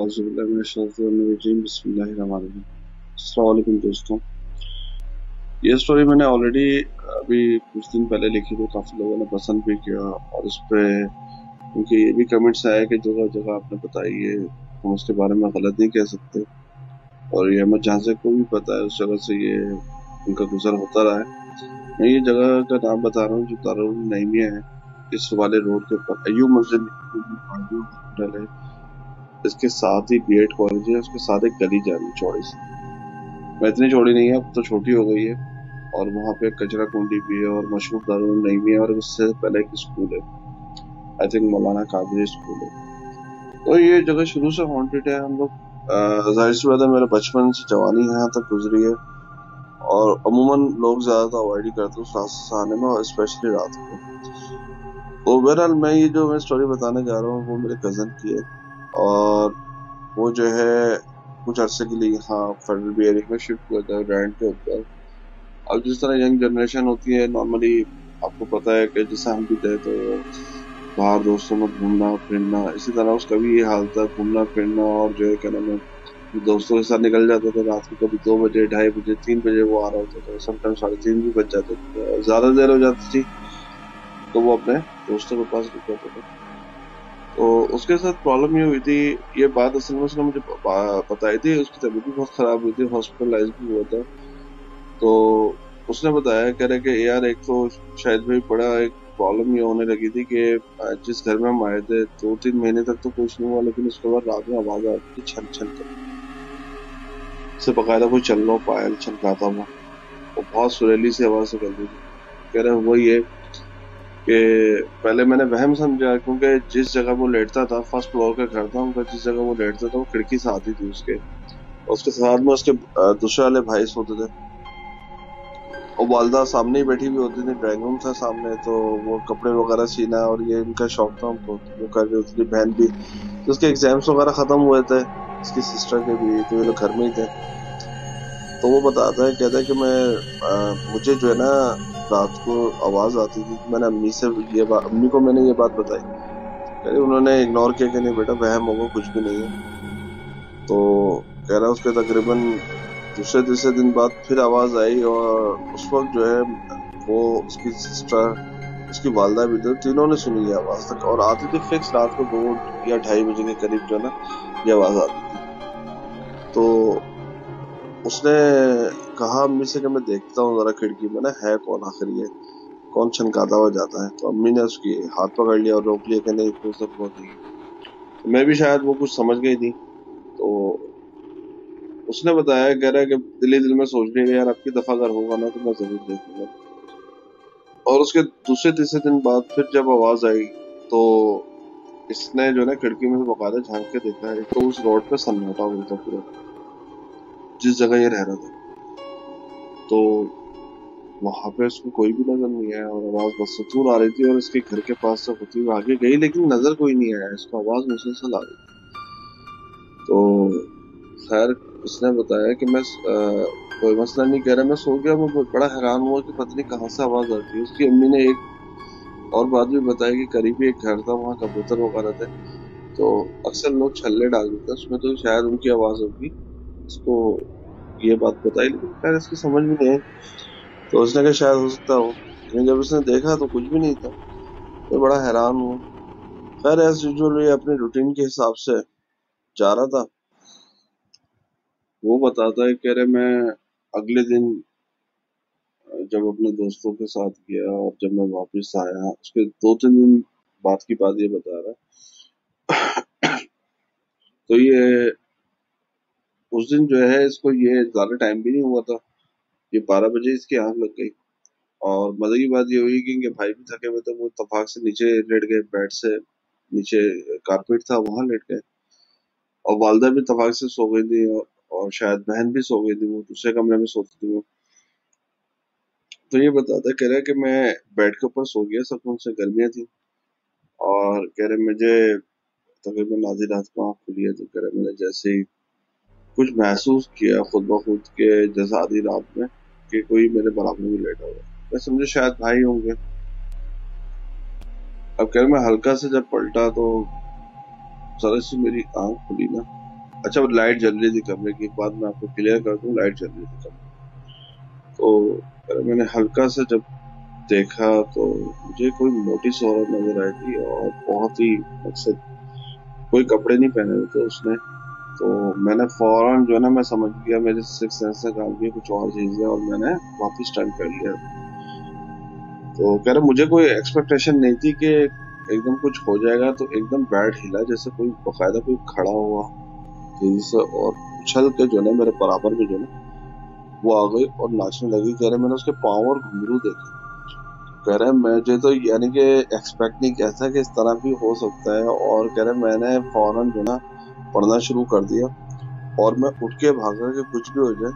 अस्सलामुअलैकुम दोस्तों, ये स्टोरी मैंने ऑलरेडी अभी कुछ दिन पहले लिखी थी। काफ़ी लोगों ने पसंद भी किया और इस पे उनके ये भी कमेंट्स आए कि जगह जगह आपने बताई है, हम उसके बारे में गलत नहीं कह सकते। और ये अहमद जहाज़े को भी पता है, उस जगह से ये उनका गुजर होता रहा है। मैं ये जगह का नाम बता रहा हूँ जो दारुल नईमिया है, इस वाले रोड के ऊपर अय्यूब मस्जिद हॉस्पिटल है, इसके साथ ही बीएड कॉलेज है, उसके साथ एक गली जा रही है चौड़ी सी। मैं इतनी चौड़ी नहीं है, अब तो छोटी हो गई है। और वहाँ पे कचरा कुंडी भी है और मशहूर दारुल नईमिया और उससे पहले एक स्कूल है, I think Maulana Qadri school है। तो ये जगह शुरू से हॉन्टेड है। हम लोग जाहिर सी बात है, मेरे बचपन से जवानी यहाँ तक गुजरी है और अमूमन लोग ज्यादा अवॉइड ही करते हैं उस रास्ते से आने में, और स्पेशली रात को। ओवरऑल मैं ये जो मैं स्टोरी बताने जा रहा हूँ वो मेरे कजन की है, और वो जो है कुछ अरसे के लिए यहाँ फेडरल बी एरिया में शिफ्ट हुआ था रेंट के ऊपर। अब जिस तरह यंग जनरेशन होती है, नॉर्मली आपको पता है कि जैसे हम भी थे तो बाहर दोस्तों में घूमना फिरना, इसी तरह उसका भी ये हाल था, घूमना फिरना। और जो है क्या नाम है, दोस्तों के साथ निकल जाते थे रात को, कभी 2 बजे 2:30 बजे 3 बजे वो आ रहा होता था, समटाइम 3:30 भी बज जाते थे। ज्यादा देर हो जाती थी तो वो अपने दोस्तों के पास रुक जाते थे। तो उसके साथ प्रॉब्लम ये हुई थी, ये बात असल में उसने मुझे बताई थी, उसकी तबीयत भी बहुत खराब हुई थी, हॉस्पिटलाइज भी हुआ था। तो उसने बताया, कह रहे कि यार एक तो शायद भाई बड़ा एक प्रॉब्लम ये होने लगी थी कि जिस घर में हम आए थे 2-3 महीने तक तो कुछ नहीं हुआ, लेकिन उसके बाद रात में आवाज आती थी छन छन कर, से बकायदा कोई चल रहा पायल छनकाता हुआ, वो बहुत सुरीली सी आवाज से करती थी। कह रहे वही है कि पहले मैंने वहम समझा, क्योंकि जिस जगह वो लेटता था, फर्स्ट फ्लोर का घर था उनका, जिस जगह वो लेटता था वो खिड़की से आती थी उसके, और उसके साथ में उसके दूसरे वाले भाई सोते थे, और वालदा सामने ही बैठी हुई होती थी, ड्राइंग रूम था सामने, तो वो कपड़े वगैरह सीना और ये इनका शौक था उनको, तो वो कर रही होती थी। बहन भी, तो उसके एग्जाम्स वगैरह खत्म हुए थे, इसकी सिस्टर के भी, तो ये लोग घर में ही थे। तो वो बताता है, कहता है कि मुझे जो है ना रात को आवाज आती थी, मैंने अम्मी से अम्मी को मैंने ये बात बताई, कह रही उन्होंने इग्नोर किया कि नहीं बेटा वहम होगा, कुछ भी नहीं है। तो कह रहा उसके तकरीबन दूसरे तीसरे दिन बाद फिर आवाज आई, और उस वक्त जो है वो उसकी सिस्टर, उसकी वालदा भी थी, तीनों ने सुनी ये आवाज तक, और आती थी फिक्स रात को 2 या 2:30 बजे के करीब जो है ना ये आवाज आती थी। तो उसने कहा अम्मी से कि मैं देखता हूँ जरा खिड़की में ना है कौन, आखिर ये कौन छनकाता हुआ जाता है। तो अम्मी ने उसकी हाथ पकड़ लिया और रोक लिया कि नहीं कोई सब बहुत नहीं। तो मैं भी शायद वो कुछ समझ गई थी, तो उसने बताया, कह रहा है कि दिल ही दिल में सोच लिया यार अब की दफा अगर होगा ना तो मैं जरूर देखूंगा। और उसके दूसरे तीसरे दिन बाद फिर जब आवाज आई तो इसने जो है खिड़की में से बकायदा झांक के देखा है, तो उस रोड पे सन्नाटा हुआ था पूरा, जिस जगह ये रह रहा था। तो वहां पे उसको कोई भी नजर नहीं आया, और आवाज बस दूर आ रही थी, और इसके घर के पास से होती हुई आगे गई, लेकिन नजर कोई नहीं आया, इसको आवाज मुसलसल आ रही थी। तो खैर उसने बताया कि मैं कोई मसला नहीं, कह रहा मैं सो गया, मैं बड़ा हैरान हुआ कि पता नहीं कहाँ से आवाज आती है। उसकी अम्मी ने एक और बात भी बताई कि करीबी एक घर था, वहाँ कबूतर वगैरह थे, तो अक्सर लोग छल्ले डाल देते हैं उसमें, तो शायद उनकी आवाज होगी। इसको ये बात बताई, लेकिन खैर इसकी समझ में नहीं आई, तो उसने कहा शायद हो सकता हो, लेकिन जब उसने देखा तो कुछ भी नहीं था, तो बड़ा हैरान हुआ। खैर एज यूजुअल ये अपने रूटीन के हिसाब से जा रहा था। वो बताता है, कह रहे मैं अगले दिन जब अपने दोस्तों के साथ गया और जब मैं वापस आया, उसके 2-3 दिन बाद की बात ये बता रहा है। तो ये उस दिन जो है इसको ये ज्यादा टाइम भी नहीं हुआ था, ये 12 बजे इसकी आंख लग गई। और मजे की बात ये हुई कि इनके भाई भी थके हुए थे, वो इत्तेफाक से नीचे लेट गए, बेड से नीचे कारपेट था वहां लेट गए, और वालदा भी इत्तेफाक से सो गई थी, और शायद बहन भी सो गई थी, वो दूसरे कमरे में सोती थी वो। तो ये बताता कह रहा है कि मैं बेड के ऊपर सो गया, सब से गर्मियां थी, और कह रहे मुझे तकरीबन आधी रात को आँख खुली है, तो कह रहे मैंने जैसे ही कुछ महसूस किया खुद ब खुद के, जैसे आधी रात में कि कोई मेरे बराबर में लेटा हुआ, मैं समझे शायद भाई होंगे। अब कह रहे मैं हल्का से जब पलटा तो जरा सी मेरी आँख खुली ना, अच्छा वो लाइट जल रही थी कमरे की, एक बात मैं आपको क्लियर कर दूं, लाइट जल रही थी कमरे। तो मैंने हल्का से जब देखा तो मुझे कोई मोटी सी औरत नजर आई थी और बहुत ही मकसद, कोई कपड़े नहीं पहने हुए थे उसने। तो मैंने फौरन जो है ना, मैं समझ गया, मेरे सिक्स सेंस से काम किया कुछ और चीज है, और मैंने वापस टर्न कर लिया। तो कह रहे मुझे कोई एक्सपेक्टेशन नहीं थी कि एकदम कुछ हो जाएगा, तो एकदम बैट हिला जैसे कोई बकायदा कोई खड़ा हुआ तेजी से, और उछल के जो है ना मेरे बराबर में जो है ना वो आ गई और नाचने लगी। कह रहे मैंने उसके पाँव और घुंघरू देखे। कह रहे मुझे तो यानी कि एक्सपेक्ट नहीं किया था कि इस तरह भी हो सकता है, और कह रहे मैंने फौरन जो ना पढ़ना शुरू कर दिया, और मैं उठ के भागा कि कुछ भी हो जाए,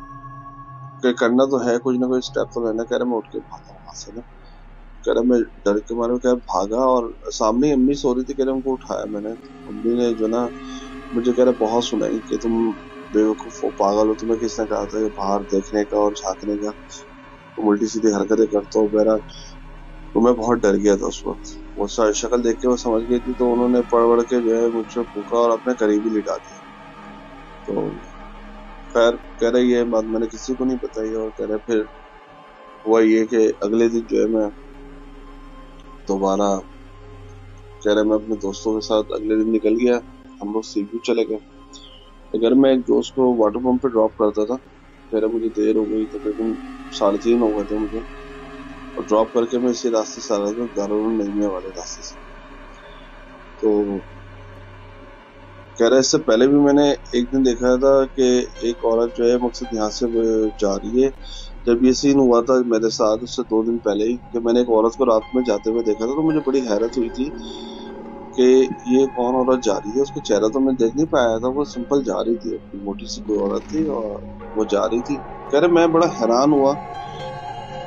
कि करना तो है, कुछ ना कुछ स्टेप तो लेना। कह रहे मैं उठ के भागा वहां से ना। कह रहे मैं डर के मारे कह भागा, और सामने ही अम्मी सो रही थी। कह रहे उनको उठाया मैंने। अम्मी ने जो ना मुझे कह रहे बहुत सुनाई कि तुम बेवकूफ हो, पागल हो, तुम्हें किसने कहा था कि बाहर देखने का और झांकने का, तुम उल्टी सीधी हरकतें करते हो मेरा। तो मैं बहुत डर गया था उस वक्त। वो शक्ल देख के वो समझ गई थी, तो उन्होंने पड़ बढ़ के जो है मुझसे फूका और अपने करीब ही लिटा दिया। तो खैर कह रहे ये बात मैंने किसी को नहीं बताई, और कह रहे फिर हुआ ये कि अगले दिन जो है मैं दोबारा, कह रहे मैं अपने दोस्तों के साथ अगले दिन निकल गया। हम लोग सी व्यू चले गए। अगर मैं एक दोस्त को वाटर पंप पे ड्रॉप करता था, कह रहे मुझे देर हो गई, तकरीबन 3:30 हो गए थे मुझे, और ड्रॉप करके मैं इसी रास्ते से आ रहा था, दारुल नईमिया वाले रास्ते से। तो कह रहे इससे पहले भी मैंने एक दिन देखा था कि एक औरत जो है मकसद यहाँ से जा रही है। जब ये सीन हुआ था मेरे साथ उससे 2 दिन पहले ही, कि मैंने एक औरत को रात में जाते हुए देखा था, तो मुझे बड़ी हैरत हुई थी कि ये कौन औरत जा रही है। उसका चेहरा तो मैं देख नहीं पाया था, वो सिंपल जा रही थी, अपनी मोटी सी कोई औरत थी और वो जा रही थी। कह रहे मैं बड़ा हैरान हुआ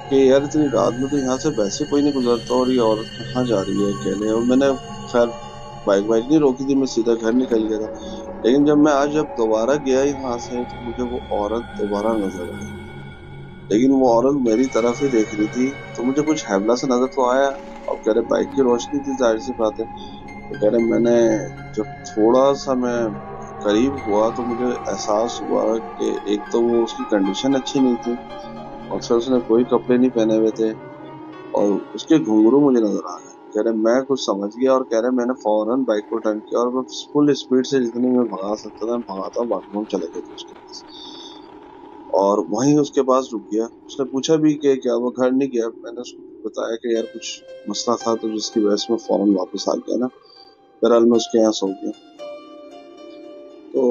कि यार इतनी रात में तो यहाँ से वैसे कोई नहीं गुजरता, और ये औरत कहाँ जा रही है अकेले। और मैंने खैर बाइक वाइक नहीं रोकी थी, मैं सीधा घर निकल गया था। लेकिन जब मैं आज जब दोबारा गया यहाँ से, तो मुझे वो औरत दोबारा नजर आई। लेकिन वो औरत मेरी तरफ ही देख रही थी। तो मुझे कुछ हैबला सा नजर तो आया, और कह रहे बाइक की रोशनी थी, जाहिर सी बात है। तो कह रहे मैंने जब थोड़ा सा मैं करीब हुआ, तो मुझे एहसास हुआ कि एक तो वो उसकी कंडीशन अच्छी नहीं थी, अक्सर उसने कोई कपड़े नहीं पहने हुए थे, और उसके घुंघरू मुझे नजर आ गए। कह रहे मैं कुछ समझ गया, और कह रहे मैंने फौरन बाइक को टर्न किया, और मैं फुल स्पीड से जितनी मैं भगा सकता था मैं भगाता, बाथरूम चले गए थे उसके पास, और वहीं उसके पास रुक गया। उसने पूछा भी कि क्या वो घर नहीं गया। मैंने उसको बताया कि यार कुछ मसला था, तो जिसकी वजह से मैं फौरन वापस आ गया ना। बहरहाल मैं उसके यहाँ सो गया। तो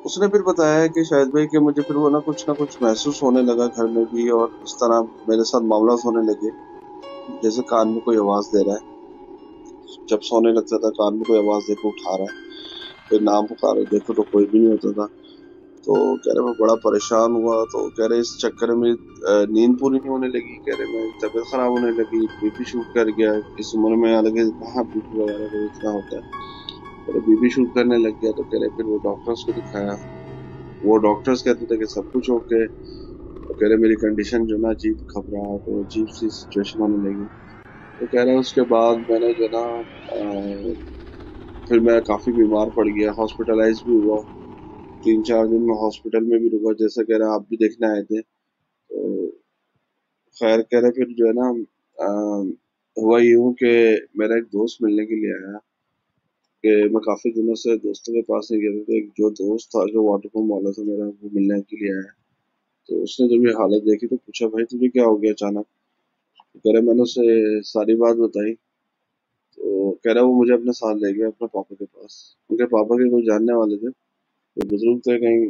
उसने फिर बताया कि शायद भाई कि मुझे फिर वो ना कुछ महसूस होने लगा घर में भी, और इस तरह मेरे साथ मामला होने लगे, जैसे कान में कोई आवाज दे रहा है। जब सोने लगता था कान में कोई आवाज देखो उठा रहा है, फिर नाम पुकारो, देखो तो कोई भी नहीं होता था। तो कह रहे मैं बड़ा परेशान हुआ। तो कह रहे इस चक्कर में नींद पूरी नहीं होने लगी। कह रहे मेरी तबीयत खराब होने लगी, बीपी शूट कर गया। इस उम्र में अलग कहाँ बीपी वगैरह को इतना होता है। कह रहे बीपी शूट करने लग गया। तो कह रहे फिर वो डॉक्टर्स को दिखाया। वो डॉक्टर्स कहते थे कि सब कुछ ओके। तो कह रहे मेरी कंडीशन जो ना अजीब घबराहट और अजीब सी सिचुएशन होने लगी। तो कह रहे उसके बाद मैंने जो ना फिर मैं काफी बीमार पड़ गया, हॉस्पिटलाइज भी हुआ। 3-4 दिन में हॉस्पिटल में भी रुका, जैसा कह रहे आप भी देखने आए थे। तो खैर कह रहे फिर जो है ना हुआ यूं कि मेरा एक दोस्त मिलने के लिए आया, कि मैं काफी दिनों से दोस्तों के पास नहीं गया था। तो एक जो दोस्त था जो वाटर पंप वाला था मेरा, वो मिलने के लिए आया। तो उसने जब ये हालत देखी तो पूछा भाई तुझे क्या हो गया अचानक। तो कह रहे मैंने उसे सारी बात बताई। तो कह रहा वो मुझे अपने साथ ले गया अपने पापा के पास। उनके पापा के कोई जानने वाले थे, तो बुजुर्ग थे कहीं,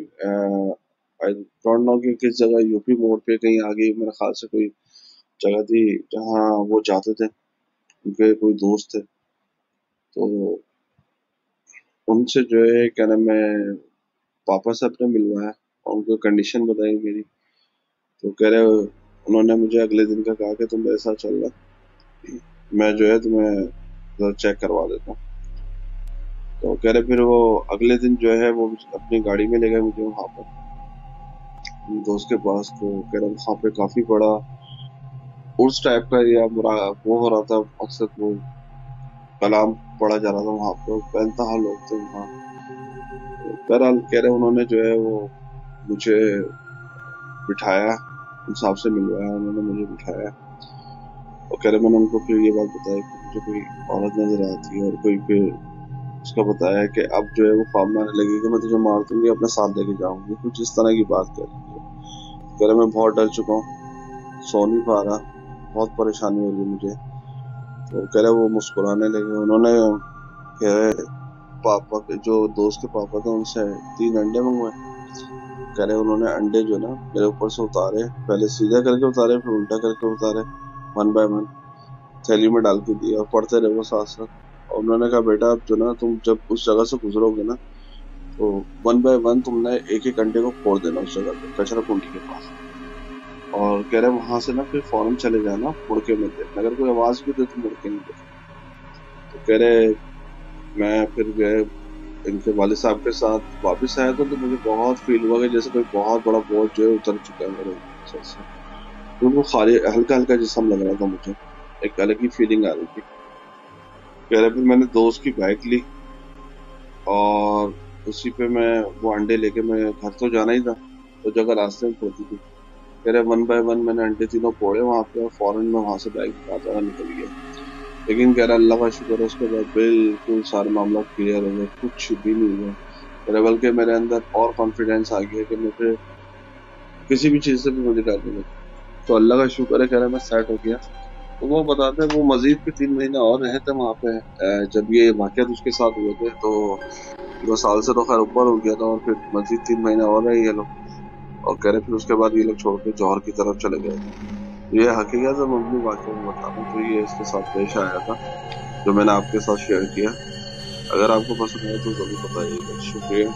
आई डोंट नो कि किस जगह, यूपी मोड़ पे कहीं आगे मेरे ख्याल से कोई जगह थी जहाँ वो जाते थे। उनके कोई दोस्त थे। तो उनसे जो है क्या नाम है, पापा से अपने मिलवाया और उनको कंडीशन बताई मेरी। तो कह रहे उन्होंने मुझे अगले दिन का कहा कि तुम मेरे साथ चल रहा, मैं जो है तुम्हें जरा चेक करवा देता हूँ। तो कह रहे फिर वो अगले दिन जो है वो अपनी गाड़ी में ले गए मुझे वहां पर दोस्त के पास। तो कह रहे वहां पे काफी बड़ा उस टाइप का या वो हो रहा था, अक्सर वो कलाम पढ़ा जा रहा था वहां पे, बेनतहा लोग थे वहाँ। बहरहाल कह रहे उन्होंने जो है वो मुझे बिठाया, इंसाफ से मिलवाया, उन्होंने मुझे बिठाया और कह रहे मैंने उनको फिर ये बात बताई कि मुझे कोई औरत नजर आती है और कोई फिर उसका बताया कि अब जो है वो ख्वाब में आने लगी कि मैं तुझे मार दूंगी, अपने साथ लेके जाऊंगी, कुछ इस तरह की बात कर रही है। कह रहे मैं बहुत डर चुका हूँ, सो नहीं पा रहा, बहुत परेशानी हो रही मुझे। तो कह रहे वो मुस्कुराने लगे। उन्होंने कह रहे पापा के जो दोस्त के पापा थे उनसे 3 अंडे मंगवाए। कह रहे उन्होंने अंडे जो ना मेरे ऊपर से उतारे, पहले सीधा करके उतारे फिर उल्टा करके उतारे, 1 बाय 1 थैली में डाल के दिया और पढ़ते रहे वो साथ साथ। और उन्होंने कहा बेटा अब जो ना तुम जब उस जगह से गुजरोगे ना तो 1 बाय 1 तुमने एक एक अंडे को फोड़ देना उस जगह पे कचरा कुंडी के पास। और कह रहे वहां से ना फिर फौरन चले जाना, मुड़ के मत देखना, अगर कोई आवाज भी दे तो मुड़ के नहीं देखना। तो कह रहे मैं फिर गए इनके वालिद साहब के साथ वापस आया तो मुझे बहुत फील हुआ कि जैसे कोई बहुत बड़ा बोझ जो है उतर चुका है मेरे सर से। तो वो खाली हल्का हल्का जिस्म लग रहा था मुझे, एक अलग ही फीलिंग आ रही थी। कह रहे फिर मैंने दोस्त की बाइक ली और उसी पे मैं वो अंडे लेके मैं घर तो जाना ही था, तो जगह रास्ते में पहुंची थी। कह रहे 1 बाय 1 मैंने अंडे तीनों फोड़े वहां पे और फौरन मैं वहां से बाइक निकालता हुआ निकल गया। लेकिन कह रहा अल्लाह का शुक्र है उसके बाद बिल्कुल सारा मामला क्लियर हो गया, कुछ भी नहीं हुआ। कह रहा बल्कि मेरे अंदर और कॉन्फिडेंस आ गया कि मुझे किसी भी चीज से भी मुझे डर नहीं लगता। तो अल्लाह का शुक्र है, कह रहा मैं सेट हो गया। तो वो बताते हैं वो मजीद के 3 महीने और रहे थे वहां पे। जब ये वाकयात उसके साथ हुए थे तो 2 साल से तो खैर ऊपर हो गया था और फिर मजीद 3 महीने और रहे ये लोग। और कह रहे फिर उसके बाद ये लोग छोड़ के जौहर की तरफ चले गए थे। ये हकीकत है, मजबूत वाकया में बता रहा हूँ। तो ये इसके साथ पेश आया था जो मैंने आपके साथ शेयर किया। अगर आपको पसंद आया तो जरूर बताइएगा। शुक्रिया।